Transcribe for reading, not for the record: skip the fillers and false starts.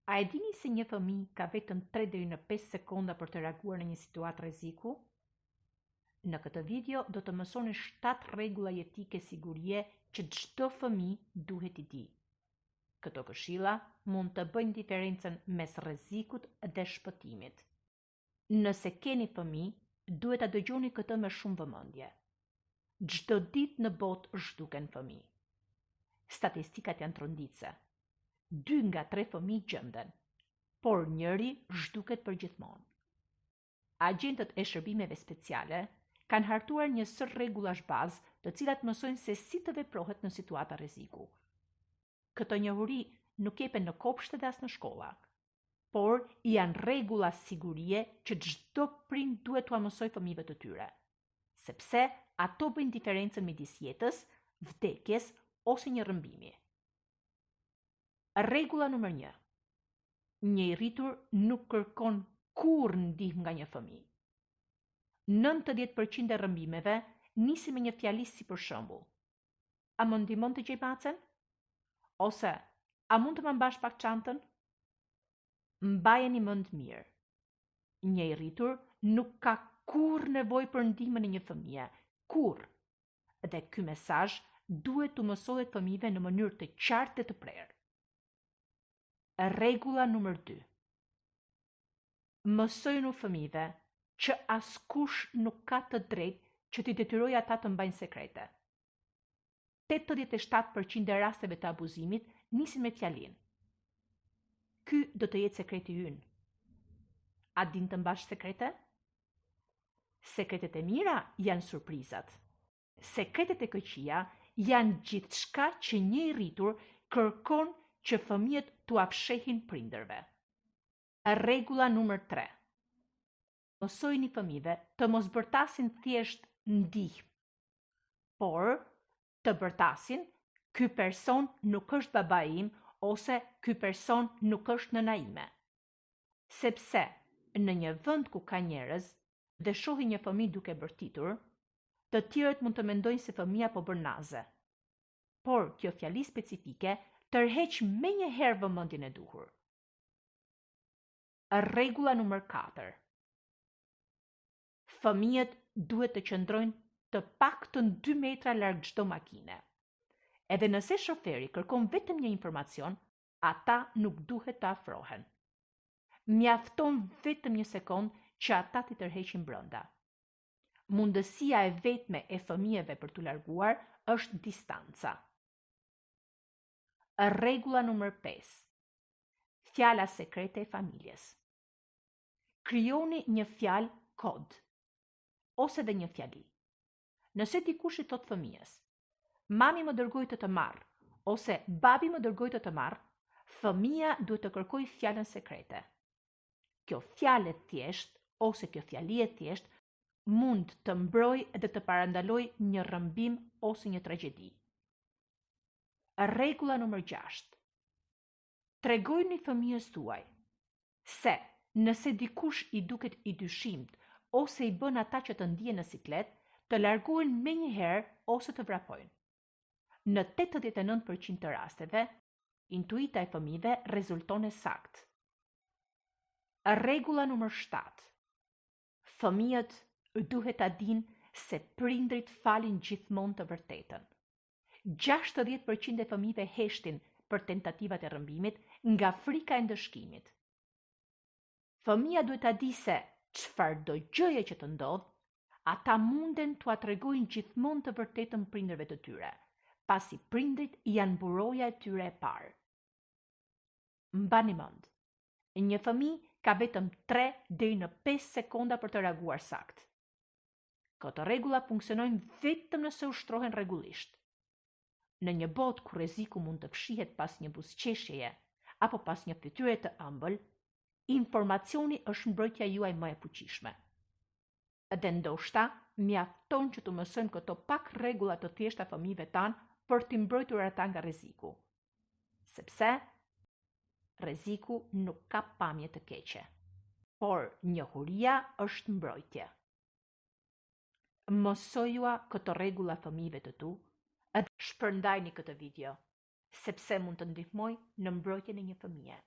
A e dini se një fëmijë ka vetëm 3 deri në 5 sekonda për të reaguar në një situatë rreziku? Në këtë video do të mësoni 7 rregulla jetike sigurie që çdo fëmijë duhet i di. Këto këshilla mund të bëjnë diferencën mes rrezikut dhe shpëtimit. Nëse keni fëmijë, duhet ta dëgjoni këtë me shumë vëmendje. Çdo ditë në botë zhduken fëmijë. Statistikat janë tronditse. 2 nga 3 fëmijë gjenden, por njëri zhduket përgjithmonë. Agjentët e shërbimeve speciale kanë hartuar një sër rregullash bazë, të cilat mësojnë se si të veprohet në situata rreziku. Këto njohuri nuk jepen në kopshte dhe as në shkolla, por janë rregulla sigurie që çdo prind duhet t'ua mësojë fëmijëve të tyre, sepse ato bëjnë diferencën midis jetës, vdekjes ose një rrëmbimi. Rregulla numër 1. Një i rritur nuk kërkon kurrë ndihmë nga një fëmijë. 90% e rrëmbimeve nisin me një fjalisë si për shembull: a më ndihmon të gjej macen? Ose a mund të më mbash pak çantën? Mbajeni mend mirë. Një i rritur nuk ka kurrë nevojë për ndihmën e një fëmije, kurrë. Dhe ky mesazh duhet të mësohet fëmijëve në mënyrë të qartë dhe të prerë. Rregulla numër 2. Mësojeni fëmijëve që askush nuk ka të drejtë që t'i detyrojë ata të mbajnë sekrete. 87% e rasteve të abuzimit nisin me fjalinë: ky do të jetë sekreti ynë. A din të mbash sekrete? Sekretet e mira janë surprizat. Sekretet e këqija janë gjithçka që një i rritur kërkon që fëmijët t'u fshehin prindërve. Rregulla numër 3. Mësojini fëmijëve të mos bërtasin thjesht ndihmë, por të bërtasin: ky person nuk është babai im ose ky person nuk është nëna ime. Sepse në një vend ku ka njerëz dhe shohin një fëmijë duke bërtitur, të tjerët mund të mendojnë se fëmia po bën naze. Por kjo fjali specifike tërheq menjëherë vëmendjen e duhur. Rregulla numër 4. Fëmijët duhet të qëndrojnë të paktën 2 metra larg çdo makine. Edhe nëse shoferi kërkon vetëm një informacion, ata nuk duhet të afrohen. Mjafton vetëm një sekond që ata t'i tërheqin brenda. Mundësia e vetme e fëmijëve për t'u larguar është distanca. Rregulla numër 5. Fjala sekrete e familjes. Krijoni një fjalë kod ose dhe një fjali. Nëse dikush i thot fëmijës: mami më dërgoi të marr, ose babi më dërgoi të marr, fëmia duhet të kërkojë fjalën sekrete. Kjo fjalë e thjesht ose kjo fjali e thjesht mund të mbrojë dhe të parandalojë një rrëmbim ose një tragjedi. Rregulla numër 6. Tregojini fëmijës tuaj se nëse dikush i duket i dyshimt ose i bën ata që të ndihen në siklet, të largohen menjëherë ose të vrapojnë. Në 89% të rasteve, intuita e fëmijëve rezulton e saktë. Rregulla numër 7. Fëmijët duhet ta dinë se prindrit falin gjithmonë të vërtetën. 60% e fëmijëve heshtin për tentativat e rrëmbimit nga frika e ndëshkimit. Fëmia duhet ta di se çfarëdo gjëje që të ndodh, ata munden t'ua tregojnë gjithmonë të vërtetën prindërve të tyre, pasi prindrit janë buroja e tyre e parë. Mbani mend, një fëmijë ka vetëm 3 deri në 5 sekonda për të reaguar saktë. Këto rregulla funksionojnë vetëm nëse ushtrohen rregullisht. Në një botë ku rreziku mund të fshihet pas një buzëqeshjeje apo pas një fytyre të ëmbël, informacioni është mbrojtja juaj më e fuqishme. Dhe ndoshta mjafton që të mësojmë këto pak rregulla të thjeshta fëmijëve tanë për t'i mbrojtur ata nga rreziku. Sepse rreziku nuk ka pamje të keqe, por njohuria është mbrojtje. Mësojua këto rregulla fëmijëve të tu dhe shpërndajni këtë video, sepse mund të ndihmoj në mbrojtjen e një fëmije.